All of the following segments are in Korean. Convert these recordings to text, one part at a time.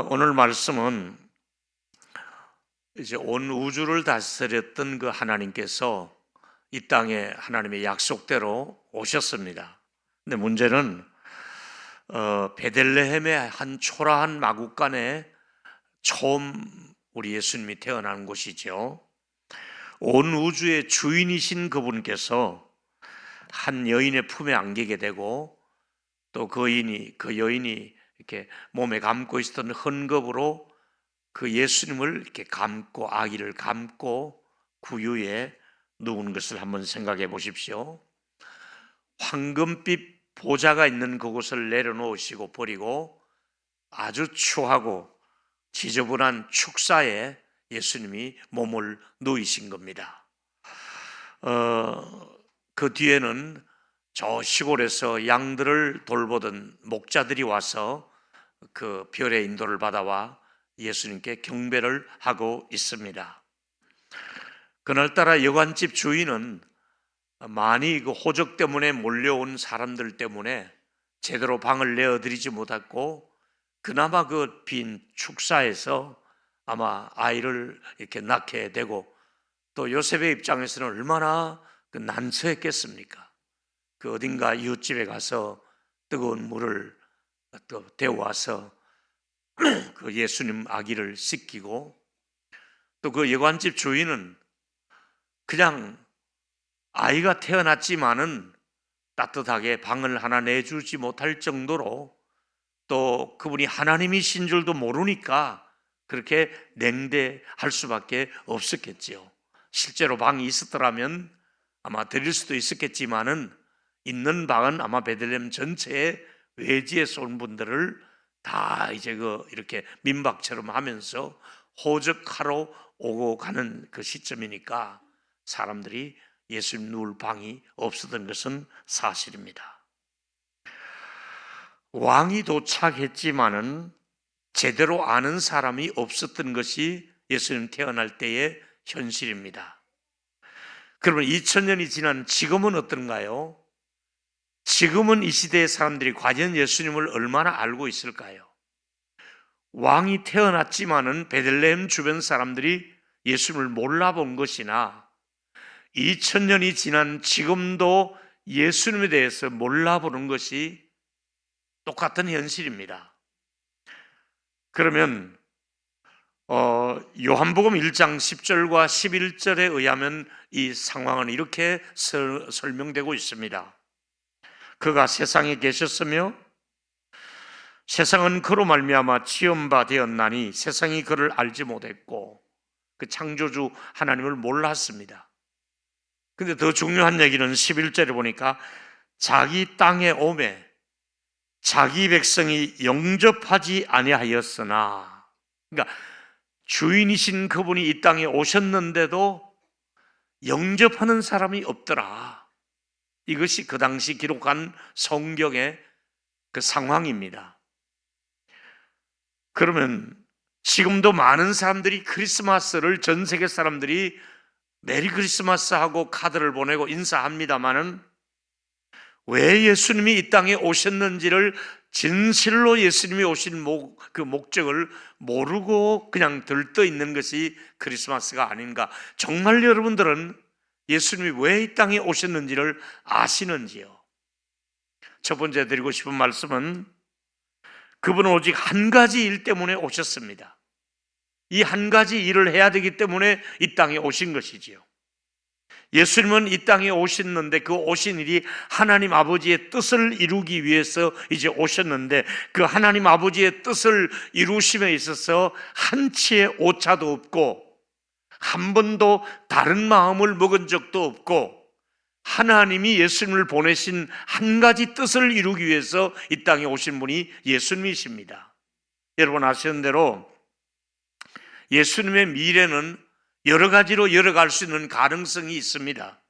오늘 말씀은 이제 온 우주를 다스렸던 그 하나님께서 이 땅에 하나님의 약속대로 오셨습니다. 근데 문제는 베들레헴의 한 초라한 마구간에 처음 우리 예수님이 태어난 곳이죠. 온 우주의 주인이신 그분께서 한 여인의 품에 안기게 되고, 또 그 여인이 이렇게 몸에 감고 있었던 헝겊으로 그 예수님을 이렇게 감고, 아기를 감고 구유에 누운 것을 한번 생각해 보십시오. 황금빛 보좌가 있는 그곳을 내려놓으시고 버리고 아주 추하고 지저분한 축사에 예수님이 몸을 누이신 겁니다. 그 뒤에는 저 시골에서 양들을 돌보던 목자들이 와서 그 별의 인도를 받아와 예수님께 경배를 하고 있습니다. 그날따라 여관집 주인은 많이 그 호적 때문에 몰려온 사람들 때문에 제대로 방을 내어드리지 못했고, 그나마 그 빈 축사에서 아마 아이를 이렇게 낳게 되고, 또 요셉의 입장에서는 얼마나 그 난처했겠습니까? 그 어딘가 이웃집에 가서 뜨거운 물을 또 데워와서 그 예수님 아기를 씻기고, 또 그 여관집 주인은 그냥 아이가 태어났지만은 따뜻하게 방을 하나 내주지 못할 정도로, 또 그분이 하나님이신 줄도 모르니까 그렇게 냉대할 수밖에 없었겠지요. 실제로 방이 있었더라면 아마 드릴 수도 있었겠지만은, 있는 방은 아마 베들레헴 전체의 외지에서 온 분들을 다 이제 이렇게 민박처럼 하면서 호적하러 오고 가는 그 시점이니까 사람들이 예수님 누울 방이 없었던 것은 사실입니다. 왕이 도착했지만은 제대로 아는 사람이 없었던 것이 예수님 태어날 때의 현실입니다. 그러면 2000년이 지난 지금은 어떤가요? 지금은 이 시대의 사람들이 과연 예수님을 얼마나 알고 있을까요? 왕이 태어났지만은 베들레헴 주변 사람들이 예수님을 몰라본 것이나, 2000년이 지난 지금도 예수님에 대해서 몰라보는 것이 똑같은 현실입니다. 그러면 요한복음 1장 10절과 11절에 의하면 이 상황은 이렇게 설명되고 있습니다. 그가 세상에 계셨으며 세상은 그로 말미암아 지은 바 되었나니 세상이 그를 알지 못했고, 그 창조주 하나님을 몰랐습니다. 근데 더 중요한 얘기는 11절에 보니까 자기 땅에 오매 자기 백성이 영접하지 아니하였으나, 그러니까 주인이신 그분이 이 땅에 오셨는데도 영접하는 사람이 없더라. 이것이 그 당시 기록한 성경의 그 상황입니다. 그러면 지금도 많은 사람들이 크리스마스를, 전 세계 사람들이 메리 크리스마스 하고 카드를 보내고 인사합니다마는, 왜 예수님이 이 땅에 오셨는지를, 진실로 예수님이 오신 그 목적을 모르고 그냥 들떠 있는 것이 크리스마스가 아닌가. 정말 여러분들은 예수님이 왜 이 땅에 오셨는지를 아시는지요? 첫 번째 드리고 싶은 말씀은, 그분은 오직 한 가지 일 때문에 오셨습니다. 이 한 가지 일을 해야 되기 때문에 이 땅에 오신 것이지요. 예수님은 이 땅에 오셨는데, 그 오신 일이 하나님 아버지의 뜻을 이루기 위해서 이제 오셨는데, 그 하나님 아버지의 뜻을 이루심에 있어서 한치의 오차도 없고 한 번도 다른 마음을 먹은 적도 없고, 하나님이 예수님을 보내신 한 가지 뜻을 이루기 위해서 이 땅에 오신 분이 예수님이십니다. 여러분 아시는 대로 예수님의 미래는 여러 가지로 열어갈 수 있는 가능성이 있습니다.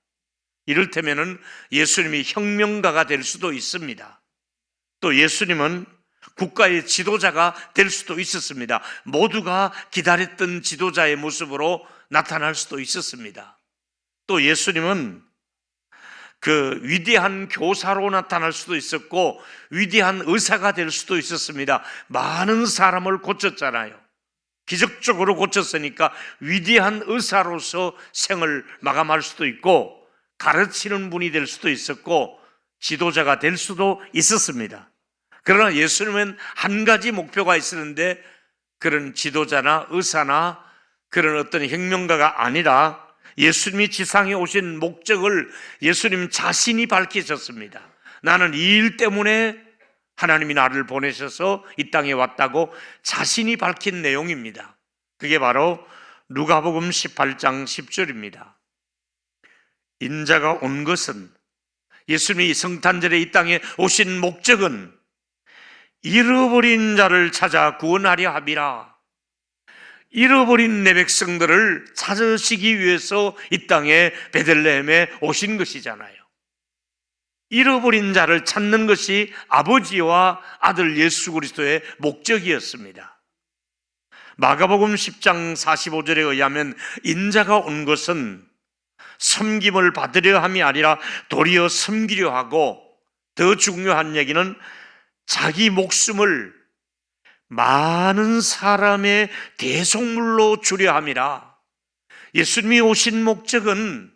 이를테면은 예수님이 혁명가가 될 수도 있습니다. 또 예수님은 국가의 지도자가 될 수도 있었습니다. 모두가 기다렸던 지도자의 모습으로 나타날 수도 있었습니다. 또 예수님은 그 위대한 교사로 나타날 수도 있었고 위대한 의사가 될 수도 있었습니다. 많은 사람을 고쳤잖아요. 기적적으로 고쳤으니까 위대한 의사로서 생을 마감할 수도 있고 가르치는 분이 될 수도 있었고 지도자가 될 수도 있었습니다. 그러나 예수님은 한 가지 목표가 있었는데 그런 지도자나 의사나 그런 어떤 혁명가가 아니라 예수님이 지상에 오신 목적을 예수님 자신이 밝히셨습니다. 나는 이 일 때문에 하나님이 나를 보내셔서 이 땅에 왔다고 자신이 밝힌 내용입니다. 그게 바로 누가복음 18장 10절입니다. 인자가 온 것은, 예수님이 성탄절에 이 땅에 오신 목적은 잃어버린 자를 찾아 구원하려 함이라. 잃어버린 내 백성들을 찾으시기 위해서 이 땅에 베들레헴에 오신 것이잖아요. 잃어버린 자를 찾는 것이 아버지와 아들 예수 그리스도의 목적이었습니다. 마가복음 10장 45절에 의하면 인자가 온 것은 섬김을 받으려 함이 아니라 도리어 섬기려 하고, 더 중요한 얘기는 자기 목숨을 많은 사람의 대속물로 주려 함이라. 예수님이 오신 목적은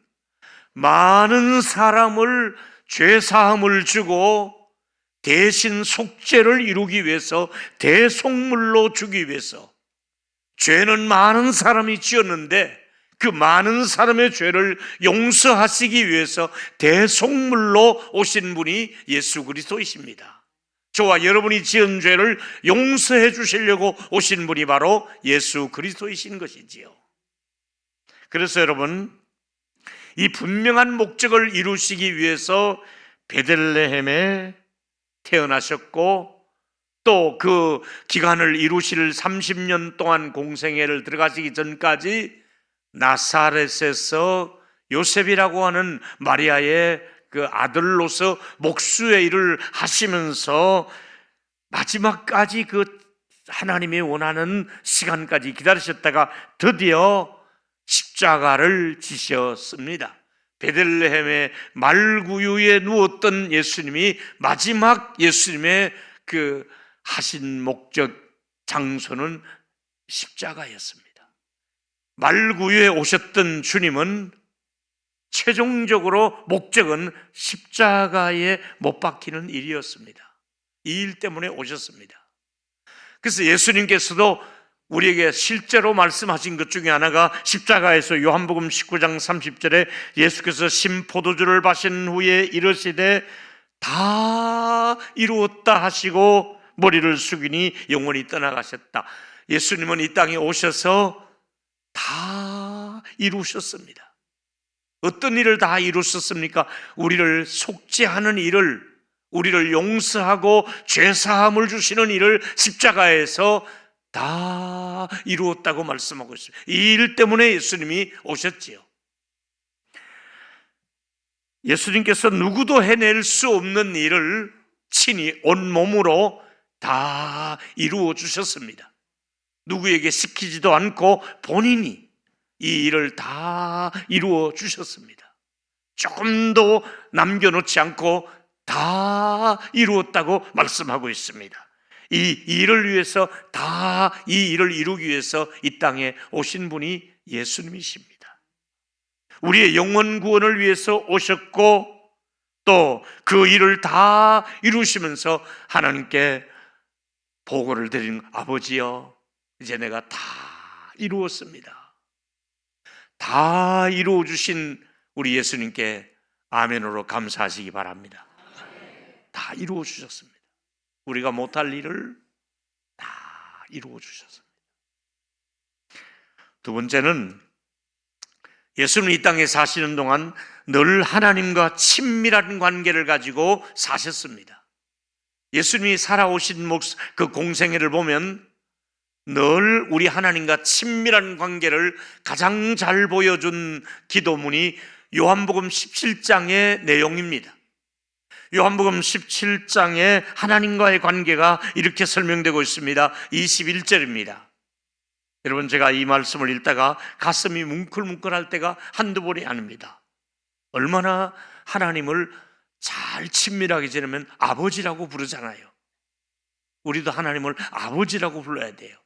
많은 사람을 죄사함을 주고 대신 속죄를 이루기 위해서, 대속물로 주기 위해서. 죄는 많은 사람이 지었는데 그 많은 사람의 죄를 용서하시기 위해서 대속물로 오신 분이 예수 그리스도이십니다. 저와 여러분이 지은 죄를 용서해 주시려고 오신 분이 바로 예수 그리스도이신 것이지요. 그래서 여러분, 이 분명한 목적을 이루시기 위해서 베들레헴에 태어나셨고, 또 그 기간을 이루실 30년 동안 공생애를 들어가시기 전까지 나사렛에서 요셉이라고 하는 마리아의 그 아들로서 목수의 일을 하시면서 마지막까지 그 하나님이 원하는 시간까지 기다리셨다가 드디어 십자가를 지셨습니다. 베들레헴의 말구유에 누웠던 예수님이 마지막 예수님의 그 하신 목적 장소는 십자가였습니다. 말구유에 오셨던 주님은 최종적으로 목적은 십자가에 못 박히는 일이었습니다. 이 일 때문에 오셨습니다. 그래서 예수님께서도 우리에게 실제로 말씀하신 것 중에 하나가 십자가에서 요한복음 19장 30절에 예수께서 신포도주를 마신 후에 이르시되 다 이루었다 하시고 머리를 숙이니 영원히 떠나가셨다. 예수님은 이 땅에 오셔서 다 이루셨습니다. 어떤 일을 다 이루셨습니까? 우리를 속죄하는 일을, 우리를 용서하고 죄사함을 주시는 일을 십자가에서 다 이루었다고 말씀하고 있습니다. 이 일 때문에 예수님이 오셨지요. 예수님께서 누구도 해낼 수 없는 일을 친히 온몸으로 다 이루어 주셨습니다. 누구에게 시키지도 않고 본인이 이 일을 다 이루어 주셨습니다. 조금도 남겨놓지 않고 다 이루었다고 말씀하고 있습니다. 이 일을 위해서, 다 이 일을 이루기 위해서 이 땅에 오신 분이 예수님이십니다. 우리의 영원 구원을 위해서 오셨고, 또 그 일을 다 이루시면서 하나님께 보고를 드린 아버지여, 이제 내가 다 이루었습니다. 다 이루어 주신 우리 예수님께 아멘으로 감사하시기 바랍니다. 다 이루어 주셨습니다. 우리가 못할 일을 다 이루어 주셨습니다. 두 번째는 예수님이 이 땅에 사시는 동안 늘 하나님과 친밀한 관계를 가지고 사셨습니다. 예수님이 살아오신 그 공생애를 보면 늘 우리 하나님과 친밀한 관계를 가장 잘 보여준 기도문이 요한복음 17장의 내용입니다. 요한복음 17장에 하나님과의 관계가 이렇게 설명되고 있습니다. 21절입니다. 여러분, 제가 이 말씀을 읽다가 가슴이 뭉클뭉클할 때가 한두 번이 아닙니다. 얼마나 하나님을 잘 친밀하게 지내면 아버지라고 부르잖아요. 우리도 하나님을 아버지라고 불러야 돼요.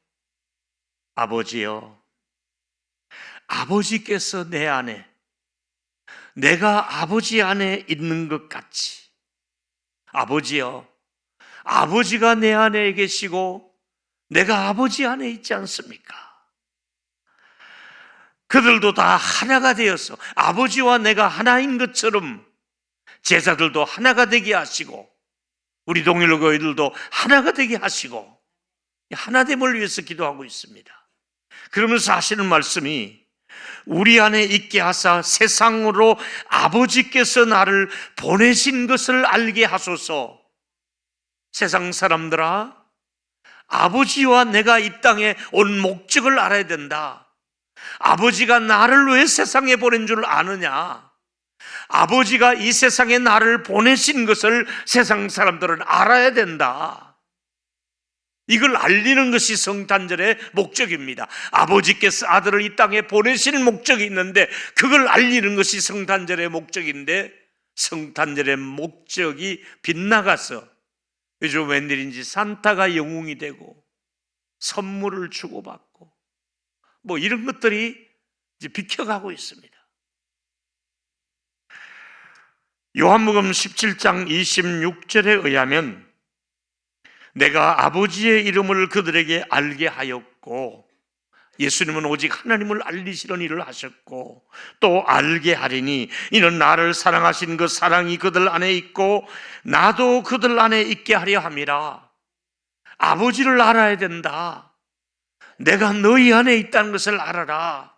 아버지요, 아버지께서 내 안에, 내가 아버지 안에 있는 것 같이, 아버지요, 아버지가 내 안에 계시고 내가 아버지 안에 있지 않습니까? 그들도 다 하나가 되어서 아버지와 내가 하나인 것처럼 제자들도 하나가 되게 하시고 우리 동일교회들도 하나가 되게 하시고 하나됨을 위해서 기도하고 있습니다. 그러면서 하시는 말씀이 우리 안에 있게 하사 세상으로 아버지께서 나를 보내신 것을 알게 하소서. 세상 사람들아, 아버지와 내가 이 땅에 온 목적을 알아야 된다. 아버지가 나를 왜 세상에 보낸 줄 아느냐? 아버지가 이 세상에 나를 보내신 것을 세상 사람들은 알아야 된다. 이걸 알리는 것이 성탄절의 목적입니다. 아버지께서 아들을 이 땅에 보내시는 목적이 있는데 그걸 알리는 것이 성탄절의 목적인데 성탄절의 목적이 빗나가서 요즘 웬일인지 산타가 영웅이 되고 선물을 주고받고 뭐 이런 것들이 이제 비켜가고 있습니다. 요한복음 17장 26절에 의하면 내가 아버지의 이름을 그들에게 알게 하였고, 예수님은 오직 하나님을 알리시는 일을 하셨고 또 알게 하리니 이는 나를 사랑하신 그 사랑이 그들 안에 있고 나도 그들 안에 있게 하려 함이라. 아버지를 알아야 된다. 내가 너희 안에 있다는 것을 알아라.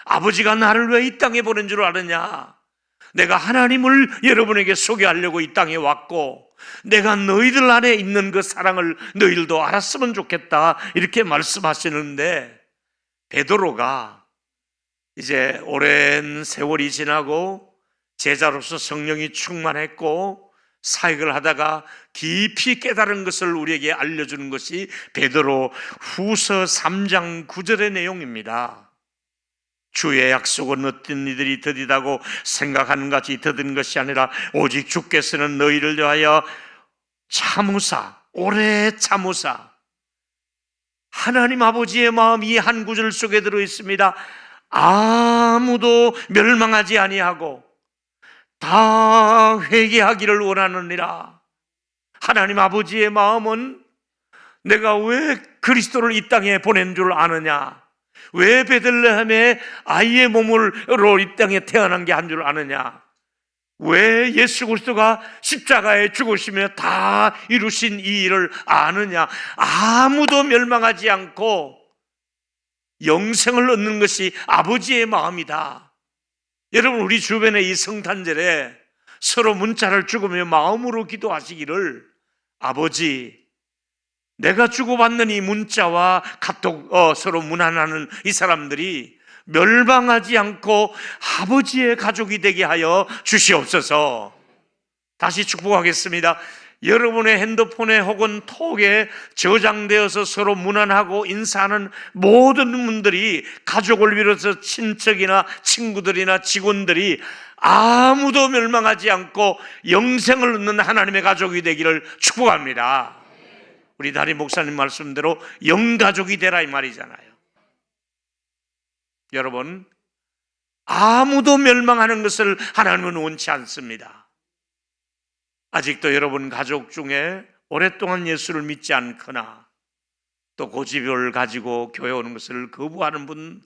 아버지가 나를 왜 이 땅에 보낸 줄 아느냐? 내가 하나님을 여러분에게 소개하려고 이 땅에 왔고 내가 너희들 안에 있는 그 사랑을 너희들도 알았으면 좋겠다 이렇게 말씀하시는데, 베드로가 이제 오랜 세월이 지나고 제자로서 성령이 충만했고 사역을 하다가 깊이 깨달은 것을 우리에게 알려주는 것이 베드로 후서 3장 9절의 내용입니다. 주의 약속은 어떤 이들이 더디다고 생각하는 같이 더딘 것이 아니라 오직 주께서는 너희를 위하여 참으사, 오래 참으사. 하나님 아버지의 마음이 한 구절 속에 들어 있습니다. 아무도 멸망하지 아니하고 다 회개하기를 원하느니라. 하나님 아버지의 마음은 내가 왜 그리스도를 이 땅에 보낸 줄 아느냐? 왜 베들레헴에 아이의 몸으로 이 땅에 태어난 게 한 줄 아느냐? 왜 예수 그리스도가 십자가에 죽으시며 다 이루신 이 일을 아느냐? 아무도 멸망하지 않고 영생을 얻는 것이 아버지의 마음이다. 여러분, 우리 주변에 이 성탄절에 서로 문자를 주고며 마음으로 기도하시기를, 아버지, 내가 주고받는 이 문자와 카톡 서로 문안하는 이 사람들이 멸망하지 않고 아버지의 가족이 되게 하여 주시옵소서. 다시 축복하겠습니다. 여러분의 핸드폰에 혹은 톡에 저장되어서 서로 문안하고 인사하는 모든 분들이, 가족을 비롯해서 친척이나 친구들이나 직원들이 아무도 멸망하지 않고 영생을 얻는 하나님의 가족이 되기를 축복합니다. 우리 다리 목사님 말씀대로 영가족이 되라 이 말이잖아요. 여러분, 아무도 멸망하는 것을 하나님은 원치 않습니다. 아직도 여러분 가족 중에 오랫동안 예수를 믿지 않거나 또 고집을 가지고 교회 오는 것을 거부하는 분,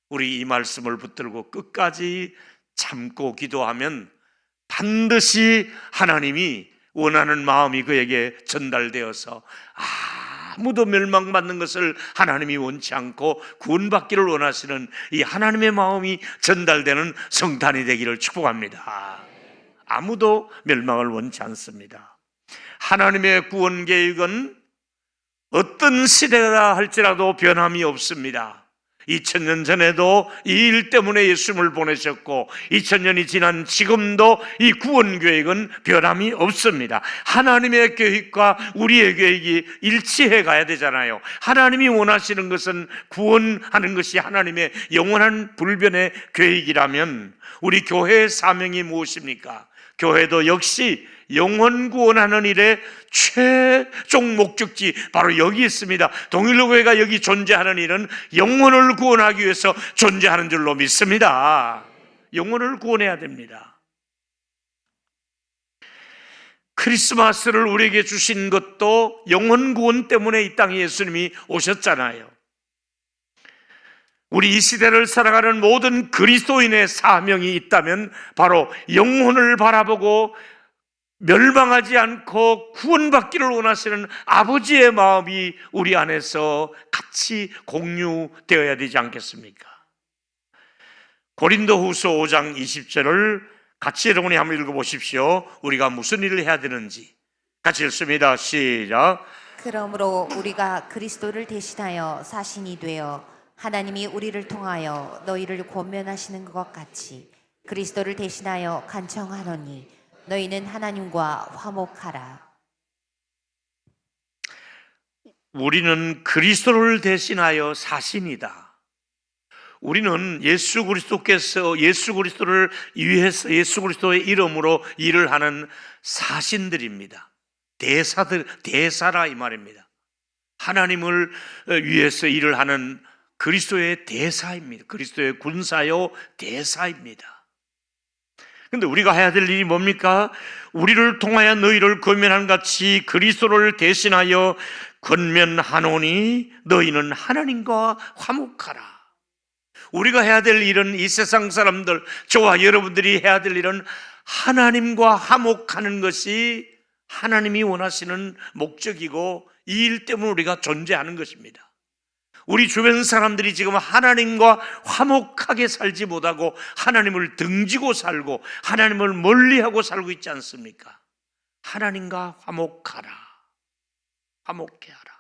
우리 이 말씀을 붙들고 끝까지 참고 기도하면 반드시 하나님이 원하는 마음이 그에게 전달되어서 아무도 멸망받는 것을 하나님이 원치 않고 구원받기를 원하시는 이 하나님의 마음이 전달되는 성탄이 되기를 축복합니다. 아무도 멸망을 원치 않습니다. 하나님의 구원 계획은 어떤 시대가 할지라도 변함이 없습니다. 2000년 전에도 이 일 때문에 예수님을 보내셨고 2000년이 지난 지금도 이 구원 계획은 변함이 없습니다. 하나님의 계획과 우리의 계획이 일치해 가야 되잖아요. 하나님이 원하시는 것은 구원하는 것이 하나님의 영원한 불변의 계획이라면 우리 교회의 사명이 무엇입니까? 교회도 역시 영혼 구원하는 일의 최종 목적지 바로 여기 있습니다. 동일교회가 여기 존재하는 일은 영혼을 구원하기 위해서 존재하는 줄로 믿습니다. 영혼을 구원해야 됩니다. 크리스마스를 우리에게 주신 것도 영혼 구원 때문에 이 땅에 예수님이 오셨잖아요. 우리 이 시대를 살아가는 모든 그리스도인의 사명이 있다면 바로 영혼을 바라보고 멸망하지 않고 구원받기를 원하시는 아버지의 마음이 우리 안에서 같이 공유되어야 되지 않겠습니까? 고린도후서 5장 20절을 같이 여러분이 한번 읽어보십시오. 우리가 무슨 일을 해야 되는지 같이 읽습니다. 시작. 그러므로 우리가 그리스도를 대신하여 사신이 되어 하나님이 우리를 통하여 너희를 권면하시는 것 같이 그리스도를 대신하여 간청하노니 너희는 하나님과 화목하라. 우리는 그리스도를 대신하여 사신이다. 우리는 예수 그리스도를 위해서 예수 그리스도의 이름으로 일을 하는 사신들입니다. 대사라 이 말입니다. 하나님을 위해서 일을 하는 그리스도의 대사입니다. 그리스도의 군사요 대사입니다. 근데 우리가 해야 될 일이 뭡니까? 우리를 통하여 너희를 권면한 같이 그리스도를 대신하여 권면하노니 너희는 하나님과 화목하라. 우리가 해야 될 일은 이 세상 사람들, 저와 여러분들이 해야 될 일은 하나님과 화목하는 것이 하나님이 원하시는 목적이고 이 일 때문에 우리가 존재하는 것입니다. 우리 주변 사람들이 지금 하나님과 화목하게 살지 못하고 하나님을 등지고 살고 하나님을 멀리하고 살고 있지 않습니까? 하나님과 화목하라. 화목해하라.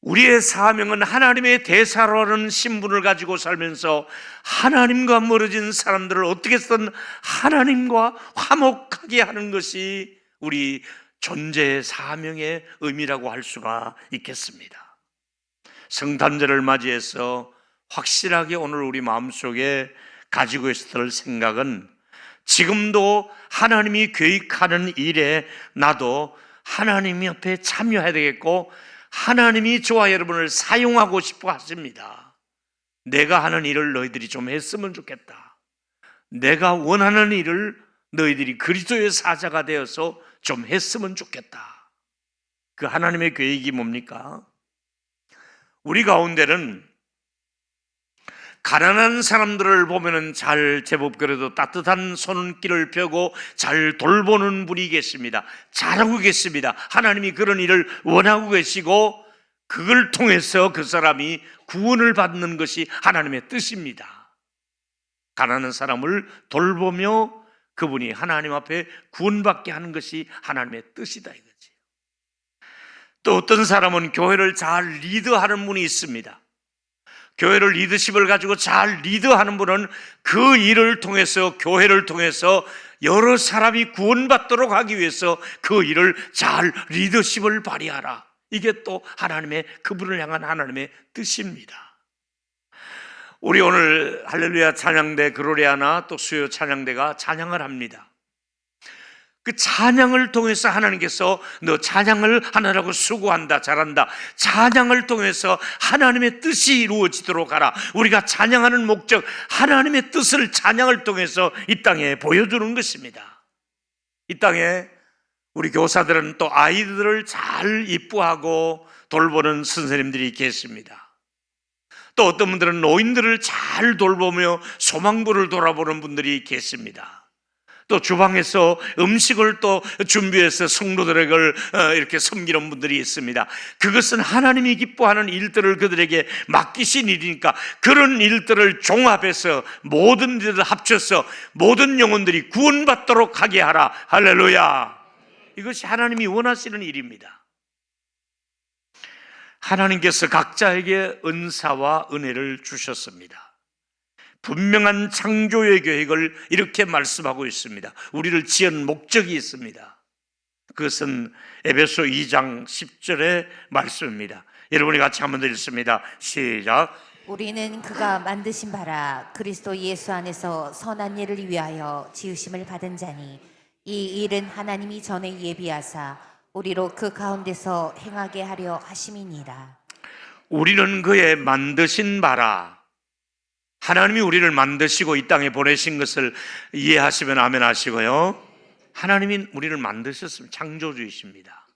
우리의 사명은 하나님의 대사로는 신분을 가지고 살면서 하나님과 멀어진 사람들을 어떻게든 하나님과 화목하게 하는 것이 우리 존재의 사명의 의미라고 할 수가 있겠습니다. 성탄절을 맞이해서 확실하게 오늘 우리 마음속에 가지고 있어야 할 생각은 지금도 하나님이 계획하는 일에 나도 하나님 옆에 참여해야 되겠고 하나님이 저와 여러분을 사용하고 싶어 하십니다. 내가 하는 일을 너희들이 좀 했으면 좋겠다. 내가 원하는 일을 너희들이 그리스도의 사자가 되어서 좀 했으면 좋겠다. 그 하나님의 계획이 뭡니까? 우리 가운데는 가난한 사람들을 보면은 제법 그래도 따뜻한 손길을 펴고 잘 돌보는 분이 계십니다. 잘하고 계십니다. 하나님이 그런 일을 원하고 계시고 그걸 통해서 그 사람이 구원을 받는 것이 하나님의 뜻입니다. 가난한 사람을 돌보며 그분이 하나님 앞에 구원받게 하는 것이 하나님의 뜻이다 이거지. 또 어떤 사람은 교회를 잘 리드하는 분이 있습니다. 교회를 리더십을 가지고 잘 리드하는 분은 그 일을 통해서 교회를 통해서 여러 사람이 구원받도록 하기 위해서 그 일을 잘 리더십을 발휘하라. 이게 또 하나님의 그분을 향한 하나님의 뜻입니다. 우리 오늘 할렐루야 찬양대 그로레아나 또 수요 찬양대가 찬양을 합니다. 그 찬양을 통해서 하나님께서 너 찬양을 하느라고 수고한다 잘한다 찬양을 통해서 하나님의 뜻이 이루어지도록 하라. 우리가 찬양하는 목적 하나님의 뜻을 찬양을 통해서 이 땅에 보여주는 것입니다. 이 땅에 우리 교사들은 또 아이들을 잘 이뻐하고 돌보는 선생님들이 계십니다. 또 어떤 분들은 노인들을 잘 돌보며 소망부를 돌아보는 분들이 계십니다. 또 주방에서 음식을 또 준비해서 성도들에게 이렇게 섬기는 분들이 있습니다. 그것은 하나님이 기뻐하는 일들을 그들에게 맡기신 일이니까 그런 일들을 종합해서 모든 일들을 합쳐서 모든 영혼들이 구원받도록 하게 하라. 할렐루야. 이것이 하나님이 원하시는 일입니다. 하나님께서 각자에게 은사와 은혜를 주셨습니다. 분명한 창조의 계획을 이렇게 말씀하고 있습니다. 우리를 지은 목적이 있습니다. 그것은 에베소 2장 10절의 말씀입니다. 여러분이 같이 한번 더 읽습니다. 시작. 우리는 그가 만드신 바라 그리스도 예수 안에서 선한 일을 위하여 지으심을 받은 자니 이 일은 하나님이 전에 예비하사 우리로 그 가운데서 행하게 하려 하심이니라. 우리는 그의 만드신 바라. 하나님이 우리를 만드시고 이 땅에 보내신 것을 이해하시면 아멘 하시고요. 하나님이 우리를 만드셨습니다. 창조주이십니다.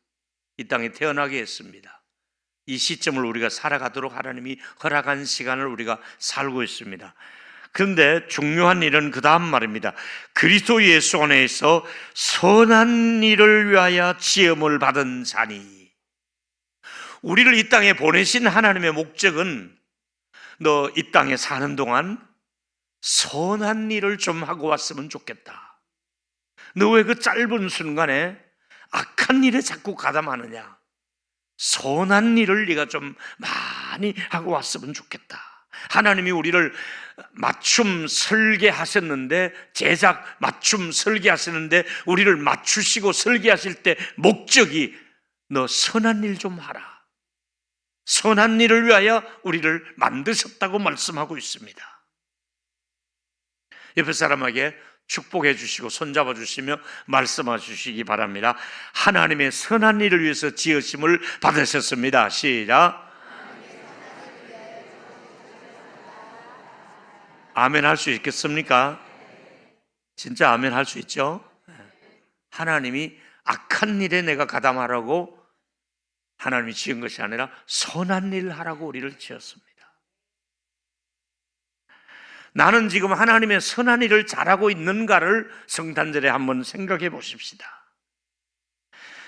이 땅에 태어나게 했습니다. 이 시점을 우리가 살아가도록 하나님이 허락한 시간을 우리가 살고 있습니다. 그런데 중요한 일은 그 다음 말입니다. 그리스도 예수 안에서 선한 일을 위하여 지음을 받은 자니. 우리를 이 땅에 보내신 하나님의 목적은 너 이 땅에 사는 동안 선한 일을 좀 하고 왔으면 좋겠다. 너 왜 그 짧은 순간에 악한 일에 자꾸 가담하느냐? 선한 일을 네가 좀 많이 하고 왔으면 좋겠다. 하나님이 우리를 맞춤 설계하셨는데, 제작 맞춤 설계하셨는데 우리를 맞추시고 설계하실 때 목적이 너 선한 일 좀 하라. 선한 일을 위하여 우리를 만드셨다고 말씀하고 있습니다. 옆에 사람에게 축복해 주시고 손잡아 주시며 말씀해 주시기 바랍니다. 하나님의 선한 일을 위해서 지으심을 받으셨습니다. 시작. 아멘 할 수 있겠습니까? 진짜 아멘 할 수 있죠? 하나님이 악한 일에 내가 가담하라고 하나님이 지은 것이 아니라 선한 일을 하라고 우리를 지었습니다. 나는 지금 하나님의 선한 일을 잘하고 있는가를 성탄절에 한번 생각해 보십시다.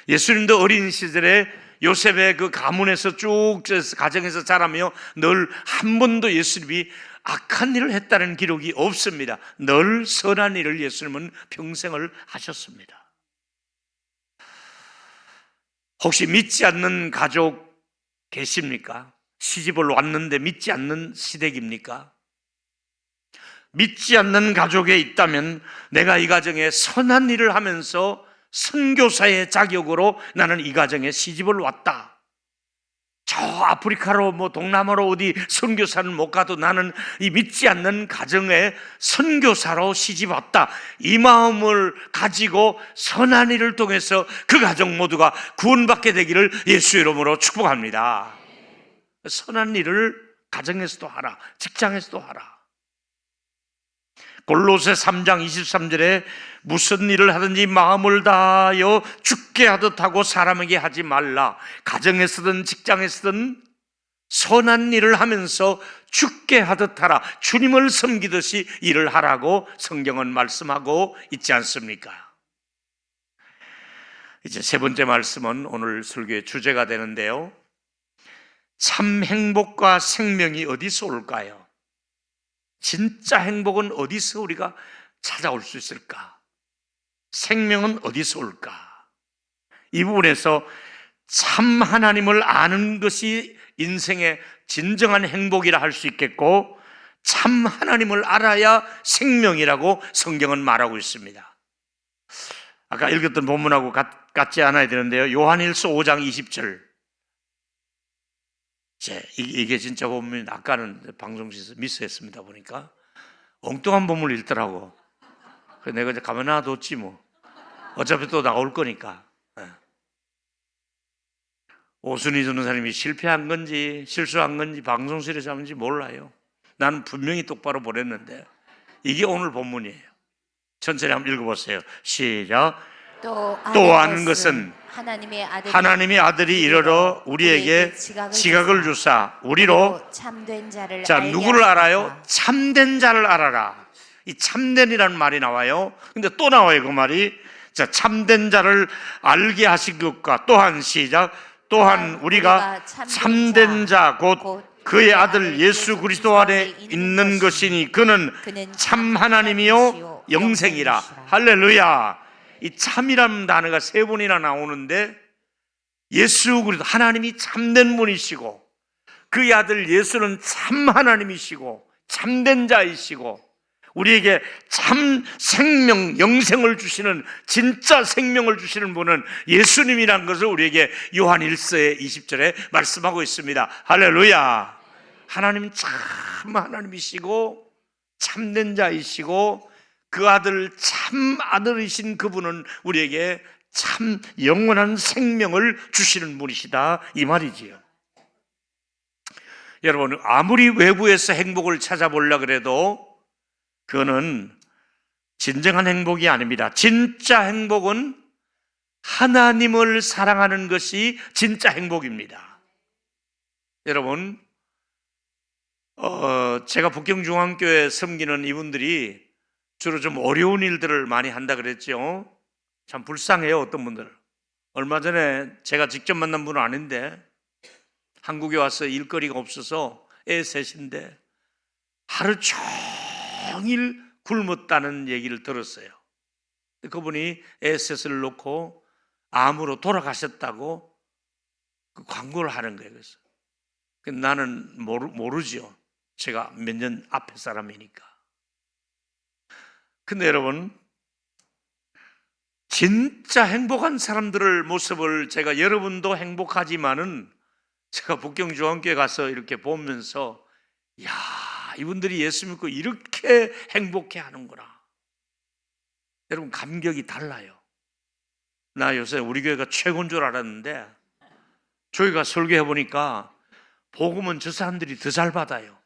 예수님도 어린 시절에 요셉의 그 가문에서 쭉 가정에서 자라며 늘 한 번도 예수님이 악한 일을 했다는 기록이 없습니다. 늘 선한 일을 예수님은 평생을 하셨습니다. 혹시 믿지 않는 가족 계십니까? 시집을 왔는데 믿지 않는 시댁입니까? 믿지 않는 가족에 있다면 내가 이 가정에 선한 일을 하면서 선교사의 자격으로 나는 이 가정에 시집을 왔다. 저 아프리카로 동남아로 어디 선교사는 못 가도 나는 이 믿지 않는 가정에 선교사로 시집 왔다. 이 마음을 가지고 선한 일을 통해서 그 가정 모두가 구원받게 되기를 예수 이름으로 축복합니다. 선한 일을 가정에서도 하라, 직장에서도 하라. 골로새 3장 23절에 무슨 일을 하든지 마음을 다하여 죽게 하듯 하고 사람에게 하지 말라. 가정에서든 직장에서든 선한 일을 하면서 죽게 하듯 하라. 주님을 섬기듯이 일을 하라고 성경은 말씀하고 있지 않습니까? 이제 세 번째 말씀은 오늘 설교의 주제가 되는데요. 참 행복과 생명이 어디서 올까요? 진짜 행복은 어디서 우리가 찾아올 수 있을까? 생명은 어디서 올까? 이 부분에서 참 하나님을 아는 것이 인생의 진정한 행복이라 할 수 있겠고, 참 하나님을 알아야 생명이라고 성경은 말하고 있습니다. 아까 읽었던 본문하고 같지 않아야 되는데요. 요한일서 5장 20절. 이게 진짜 본문, 아까는 방송실에서 미스했습니다. 보니까 엉뚱한 본문을 읽더라고. 그래서 내가 이제 가만 놔뒀지 뭐. 어차피 또 나올 거니까. 오순희 전도사님이 실패한 건지 실수한 건지 방송실에서 하는지 몰라요. 나는 분명히 똑바로 보냈는데 이게 오늘 본문이에요. 천천히 한번 읽어보세요. 시작. 또 아는 것은 하나님의 아들이 이르러 우리에게 지각을 주사 우리로 참된 자를 자, 누구를 알아요? 참된 자를 알아라. 이 참된이라는 말이 나와요. 근데 또 나와요, 그 말이. 자, 참된 자를 알게 하신 것과 또한 시작. 또한 우리가 참된 자 곧 그의 아들 예수 그리스도 안에 있는 것이니 그는 참 하나님이요 영생이라. 할렐루야. 이 참이라는 단어가 세 번이나 나오는데 예수 그리스도 하나님이 참된 분이시고 그의 아들 예수는 참 하나님이시고 참된 자이시고 우리에게 참 생명, 영생을 주시는 진짜 생명을 주시는 분은 예수님이라는 것을 우리에게 요한 1서의 20절에 말씀하고 있습니다. 할렐루야. 하나님 참 하나님이시고 참된 자이시고 그 아들 참 아들이신 그분은 우리에게 참 영원한 생명을 주시는 분이시다 이 말이지요. 여러분, 아무리 외부에서 행복을 찾아보려고 그래도 그거는 진정한 행복이 아닙니다. 진짜 행복은 하나님을 사랑하는 것이 진짜 행복입니다. 여러분, 제가 북경중앙교회 섬기는 이분들이 주로 좀 어려운 일들을 많이 한다 그랬죠. 참 불쌍해요, 어떤 분들. 얼마 전에 제가 직접 만난 분은 아닌데 한국에 와서 일거리가 없어서 애 셋인데 하루 종일 굶었다는 얘기를 들었어요. 그분이 애 셋을 놓고 암으로 돌아가셨다고 그 광고를 하는 거예요. 그래서 나는 모르죠. 제가 몇 년 앞에 사람이니까. 근데 여러분, 진짜 행복한 사람들의 모습을 제가 여러분도 행복하지만은 제가 북경중앙교회 가서 이렇게 보면서 야, 이분들이 예수 믿고 이렇게 행복해 하는구나. 여러분, 감격이 달라요. 나 요새 우리 교회가 최고인 줄 알았는데 저희가 설교해 보니까 복음은 저 사람들이 더 잘 받아요.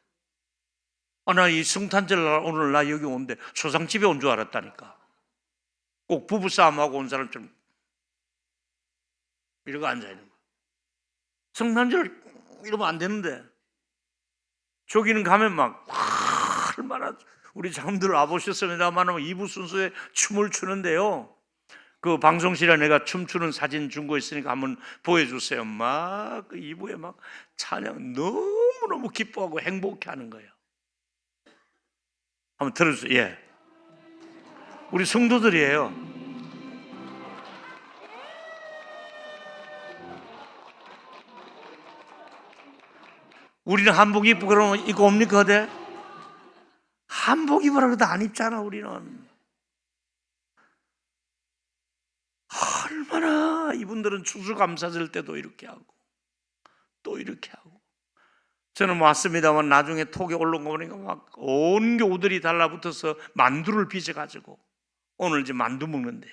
나 이 성탄절 날 오늘 나 여기 오는데 초상집에 온 줄 알았다니까. 꼭 부부싸움하고 온 사람처럼 이러고 앉아있는 거야. 성탄절 이러면 안 되는데 저기는 가면 막 얼마나 우리 장님들 와보셨습니다만 이부 순서에 춤을 추는데요. 그 방송실에 내가 춤추는 사진 준 거 있으니까 한번 보여주세요. 막 그 이부에 막 찬양 너무너무 기뻐하고 행복해하는 거예요. 한번 들어주세요. 예, 우리 성도들이에요. 우리는 한복 입고 그러면 이거 옵니까? 어때? 한복 입으라 그래도 안 입잖아. 우리는 얼마나 이분들은 추수감사절 때도 이렇게 하고 또 이렇게 하고. 저는 왔습니다만 나중에 톡에 올라온 거 보니까 막 온 교우들이 달라붙어서 만두를 빚어가지고 오늘 이제 만두 먹는데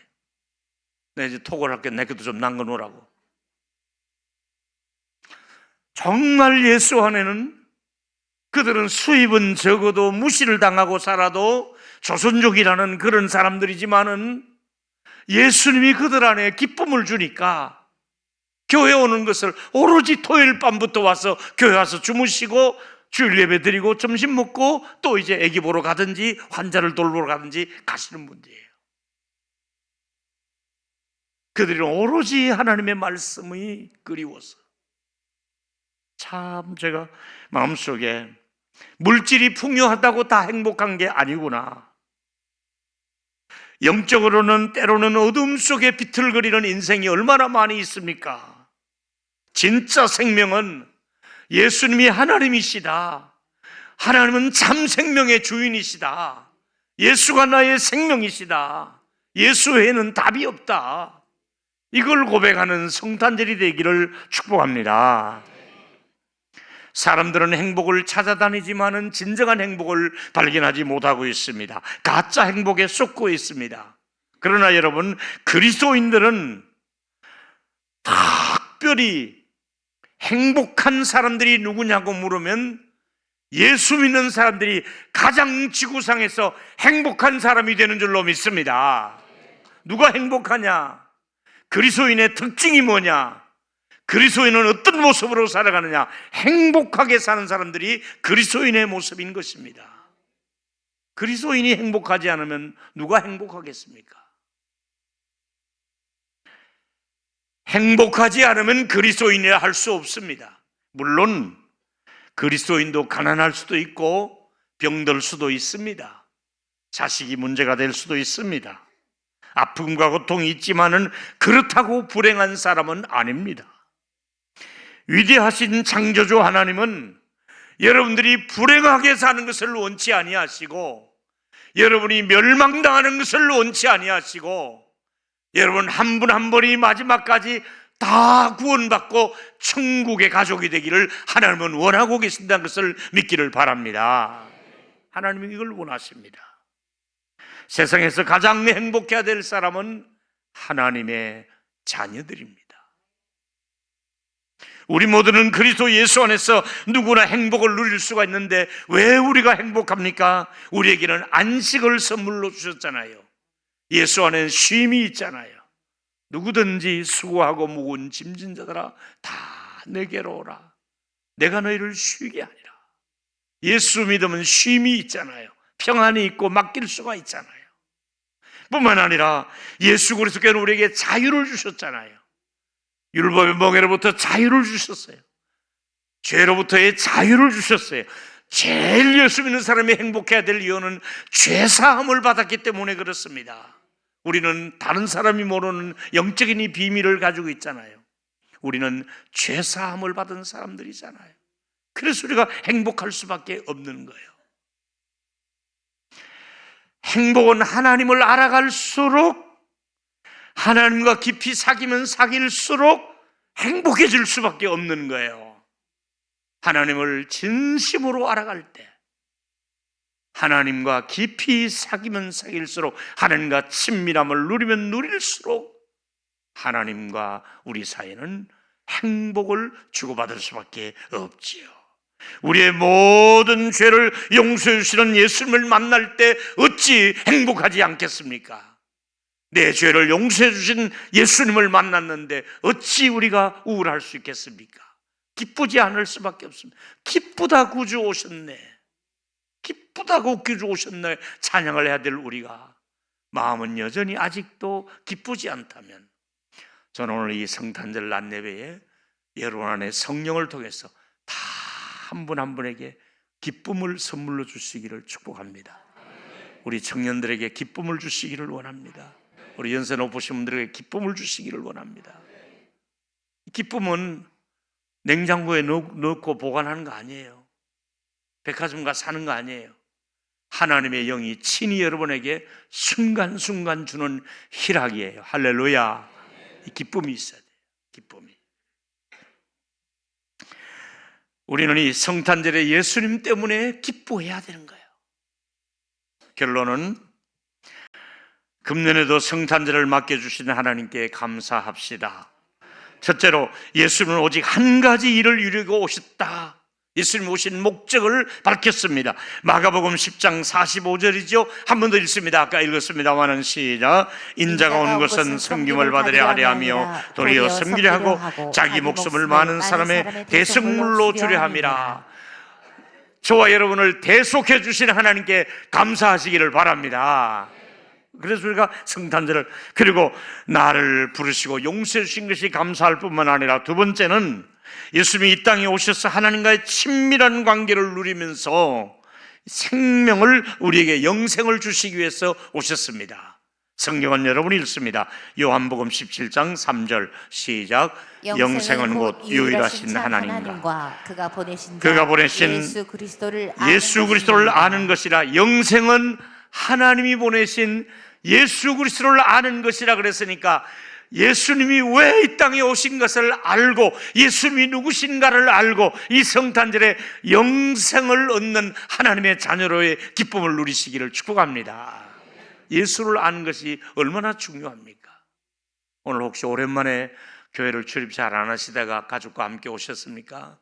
내가 이제 톡을 할게. 내 것도 좀 남겨놓으라고. 정말 예수 안에는 그들은 수입은 적어도 무시를 당하고 살아도 조선족이라는 그런 사람들이지만은 예수님이 그들 안에 기쁨을 주니까 교회 오는 것을 오로지 토요일 밤부터 와서 교회 와서 주무시고 주일 예배 드리고 점심 먹고 또 이제 애기 보러 가든지 환자를 돌보러 가든지 가시는 분들이에요. 그들은 오로지 하나님의 말씀이 그리워서. 참 제가 마음속에 물질이 풍요하다고 다 행복한 게 아니구나. 영적으로는 때로는 어둠 속에 비틀거리는 인생이 얼마나 많이 있습니까? 진짜 생명은 예수님이 하나님이시다. 하나님은 참 생명의 주인이시다. 예수가 나의 생명이시다. 예수 외에는 답이 없다. 이걸 고백하는 성탄절이 되기를 축복합니다. 사람들은 행복을 찾아다니지만은 진정한 행복을 발견하지 못하고 있습니다. 가짜 행복에 쏟고 있습니다. 그러나 여러분, 그리스도인들은 특별히 행복한 사람들이 누구냐고 물으면 예수 믿는 사람들이 가장 지구상에서 행복한 사람이 되는 줄로 믿습니다. 누가 행복하냐? 그리스도인의 특징이 뭐냐? 그리스도인은 어떤 모습으로 살아가느냐? 행복하게 사는 사람들이 그리스도인의 모습인 것입니다. 그리스도인이 행복하지 않으면 누가 행복하겠습니까? 행복하지 않으면 그리스도인이라 할 수 없습니다. 물론 그리스도인도 가난할 수도 있고 병들 수도 있습니다. 자식이 문제가 될 수도 있습니다. 아픔과 고통이 있지만은 그렇다고 불행한 사람은 아닙니다. 위대하신 창조주 하나님은 여러분들이 불행하게 사는 것을 원치 아니하시고, 여러분이 멸망당하는 것을 원치 아니하시고, 여러분 한 분 한 분이 마지막까지 다 구원받고 천국의 가족이 되기를 하나님은 원하고 계신다는 것을 믿기를 바랍니다. 하나님은 이걸 원하십니다. 세상에서 가장 행복해야 될 사람은 하나님의 자녀들입니다. 우리 모두는 그리스도 예수 안에서 누구나 행복을 누릴 수가 있는데 왜 우리가 행복합니까? 우리에게는 안식을 선물로 주셨잖아요. 예수 안에는 쉼이 있잖아요. 누구든지 수고하고 무거운 짐진 자들아 다 내게로 오라. 내가 너희를 쉬게 하리라. 예수 믿으면 쉼이 있잖아요. 평안이 있고 맡길 수가 있잖아요. 뿐만 아니라 예수 그리스도께는 우리에게 자유를 주셨잖아요. 율법의 멍에로부터 자유를 주셨어요. 죄로부터의 자유를 주셨어요. 제일 예수 믿는 사람이 행복해야 될 이유는 죄사함을 받았기 때문에 그렇습니다. 우리는 다른 사람이 모르는 영적인 이 비밀을 가지고 있잖아요. 우리는 죄사함을 받은 사람들이잖아요. 그래서 우리가 행복할 수밖에 없는 거예요. 행복은 하나님을 알아갈수록, 하나님과 깊이 사귀면 사귈수록 행복해질 수밖에 없는 거예요. 하나님을 진심으로 알아갈 때, 하나님과 깊이 사귀면 사귈수록, 하나님과 친밀함을 누리면 누릴수록 하나님과 우리 사이는 행복을 주고받을 수밖에 없지요. 우리의 모든 죄를 용서해 주시는 예수님을 만날 때 어찌 행복하지 않겠습니까? 내 죄를 용서해 주신 예수님을 만났는데 어찌 우리가 우울할 수 있겠습니까? 기쁘지 않을 수밖에 없습니다. 기쁘다 구주 오셨네, 기쁘다고 구주 오셨네 찬양을 해야 될 우리가 마음은 여전히 아직도 기쁘지 않다면, 저는 오늘 이 성탄절 낮예배에 여러분 안에 성령을 통해서 다 한 분 한 분에게 기쁨을 선물로 주시기를 축복합니다. 우리 청년들에게 기쁨을 주시기를 원합니다. 우리 연세 높으신 분들에게 기쁨을 주시기를 원합니다. 기쁨은 냉장고에 넣고 보관하는 거 아니에요. 백화점 가서 사는 거 아니에요. 하나님의 영이 친히 여러분에게 순간순간 주는 희락이에요. 할렐루야. 이 기쁨이 있어야 돼요. 기쁨이. 우리는 이 성탄절에 예수님 때문에 기뻐해야 되는 거예요. 결론은 금년에도 성탄절을 맡겨주시는 하나님께 감사합시다. 첫째로 예수님은 오직 한 가지 일을 이루고 오셨다. 예수님 오신 목적을 밝혔습니다. 마가복음 10장 45절이죠. 한 번 더 읽습니다. 아까 읽었습니다마는 시작. 인자가 온 것은 섬김을 받으려 하려 하며 도리어 섬기려 하고 자기 목숨을 많은 사람의 대속물로 주려 함이라. 저와 여러분을 대속해 주시는 하나님께 감사하시기를 바랍니다. 그래서 우리가 성탄절을, 그리고 나를 부르시고 용서해 주신 것이 감사할 뿐만 아니라, 두 번째는 예수님이 이 땅에 오셔서 하나님과의 친밀한 관계를 누리면서 생명을, 우리에게 영생을 주시기 위해서 오셨습니다. 성경은 여러분이 읽습니다. 요한복음 17장 3절 시작. 영생은 곧 유일하신 하나님과 그가 보내신 예수 그리스도를 아는 것이라. 영생은 하나님이 보내신 예수 그리스도를 아는 것이라 그랬으니까, 예수님이 왜 이 땅에 오신 것을 알고 예수님이 누구신가를 알고 이 성탄절에 영생을 얻는 하나님의 자녀로의 기쁨을 누리시기를 축복합니다. 예수를 아는 것이 얼마나 중요합니까? 오늘 혹시 오랜만에 교회를 출입 잘 안 하시다가 가족과 함께 오셨습니까?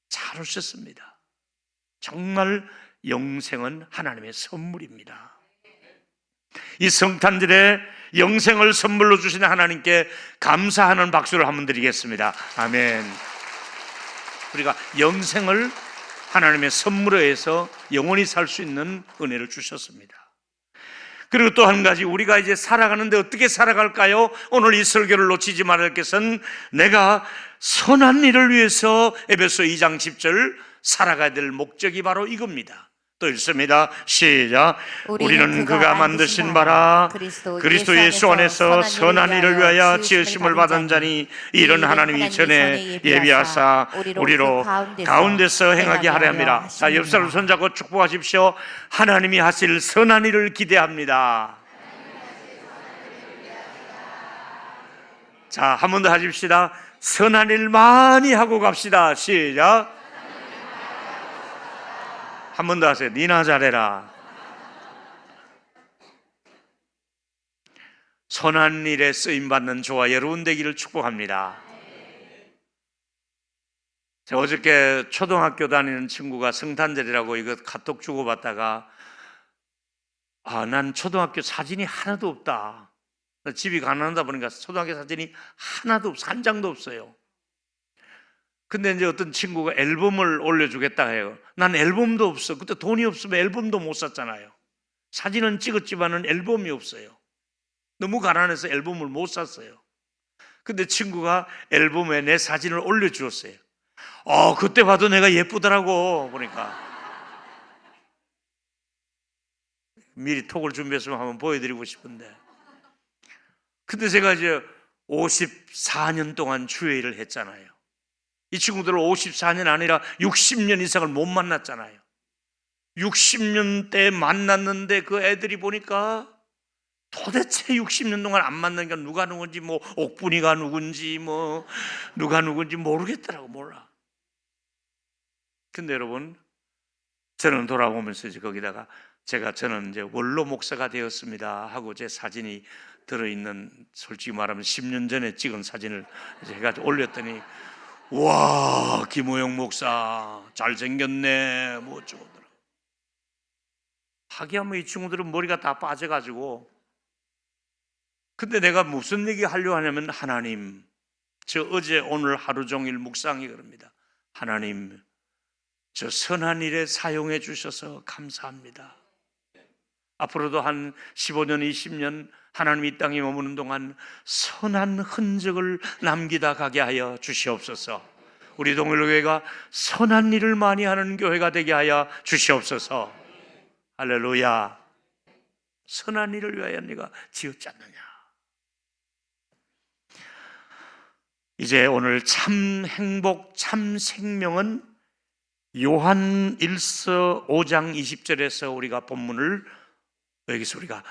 잘 오셨습니다. 정말 영생은 하나님의 선물입니다. 이 성탄절에 영생을 선물로 주시는 하나님께 감사하는 박수를 한번 드리겠습니다. 아멘. 우리가 영생을 하나님의 선물로 해서 영원히 살 수 있는 은혜를 주셨습니다. 그리고 또 한 가지, 우리가 이제 살아가는데 어떻게 살아갈까요? 오늘 이 설교를 놓치지 말을 것은, 내가 선한 일을 위해서 에베소 2장 10절 살아가야 될 목적이 바로 이겁니다. 또 읽습니다. 시작. 우리는 그가 만드신 바라 그리스도 예수 안에서 선한 일을 위하여 지으심을 받은 자니 이런 하나님이 전에 예비하사 우리로 가운데서 행하게 하려 합니다. 자, 옆 사람 손잡고 축복하십시오. 하나님이 하실 선한 일을 기대합니다. 자, 한 번 더 하십시다. 선한 일 많이 하고 갑시다. 시작. 한 번 더 하세요. 니나 잘해라. 선한 일에 쓰임받는 저와 여러분 되기를 축복합니다. 제가 어저께 초등학교 다니는 친구가 성탄절이라고 이거 카톡 주고받다가 난 초등학교 사진이 하나도 없다. 집이 가난하다 보니까 초등학교 사진이 하나도 없어. 한 장도 없어요. 근데 이제 어떤 친구가 앨범을 올려주겠다 해요. 난 앨범도 없어. 그때 돈이 없으면 앨범도 못 샀잖아요. 사진은 찍었지만은 앨범이 없어요. 너무 가난해서 앨범을 못 샀어요. 근데 친구가 앨범에 내 사진을 올려주었어요. 그때 봐도 내가 예쁘더라고. 보니까 미리 톡을 준비했으면 한번 보여드리고 싶은데, 근데 제가 이제 54년 동안 주회를 했잖아요. 이 친구들은 54년 아니라 60년 이상을 못 만났잖아요. 60년 때 만났는데 그 애들이 보니까 도대체 60년 동안 안 만나니까 누가 누군지, 뭐 옥분이가 누군지, 뭐 누가 누군지 모르겠더라고. 몰라. 근데 여러분, 저는 돌아보면서 이제 거기다가 저는 이제 원로 목사가 되었습니다 하고 제 사진이 들어있는, 솔직히 말하면 10년 전에 찍은 사진을 이제 해가지고 올렸더니, 와, 김호영 목사 잘생겼네, 뭐 어쩌고더라. 하기야 뭐 이 친구들은 머리가 다 빠져가지고. 근데 내가 무슨 얘기 하려고 하냐면, 하나님, 저 어제 오늘 하루 종일 묵상이 그럽니다. 하나님, 저 선한 일에 사용해 주셔서 감사합니다. 앞으로도 한 15년, 20년 하나님이 이 땅에 머무는 동안 선한 흔적을 남기다 가게 하여 주시옵소서. 우리 동일교회가 선한 일을 많이 하는 교회가 되게 하여 주시옵소서. 할렐루야. 선한 일을 위하여 네가 지었지 않느냐. 이제 오늘 참 행복, 참 생명은 요한 1서 5장 20절에서 우리가 본문을 여기서 우리가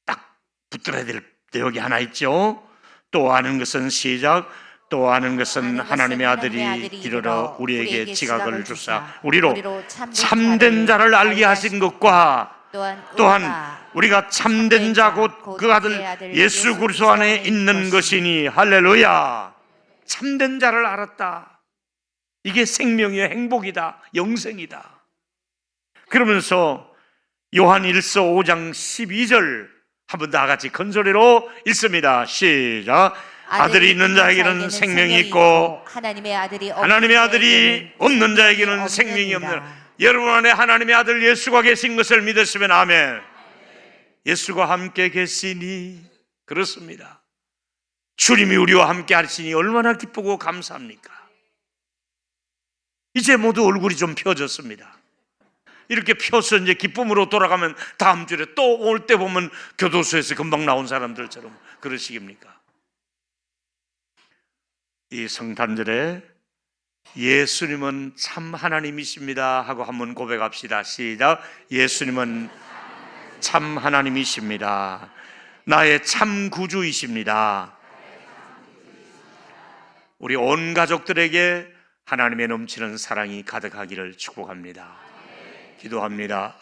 딱 붙들어야 될 내용이 하나 있죠. 또 아는 것은 시작. 또 아는 것은 하나님의 아들이 이르러 우리에게 지각을 주사 우리로 참된 자를 알게 하신 것과 또한 우리가 참된 자 곧 그 아들 예수 그리스도 안에 있는 것이니. 할렐루야. 참된 자를 알았다. 이게 생명이야, 행복이다, 영생이다. 그러면서 요한 1서 5장 12절 한번 다 같이 큰 소리로 읽습니다. 시작. 아들이 있는 자에게는 생명이 있고 하나님의 아들이 없는 자에게는 생명이 없는. 여러분 안에 하나님의 아들 예수가 계신 것을 믿으시면 아멘. 예수가 함께 계시니, 그렇습니다. 주님이 우리와 함께 하시니 얼마나 기쁘고 감사합니까? 이제 모두 얼굴이 좀 펴졌습니다. 이렇게 펴서 이제 기쁨으로 돌아가면 다음 주에 또 올 때 보면 교도소에서 금방 나온 사람들처럼 그러시깁니까? 이 성탄절에 예수님은 참 하나님이십니다 하고 한번 고백합시다. 시작. 예수님은 참 하나님이십니다. 나의 참 구주이십니다. 우리 온 가족들에게 하나님의 넘치는 사랑이 가득하기를 축복합니다. 기도합니다.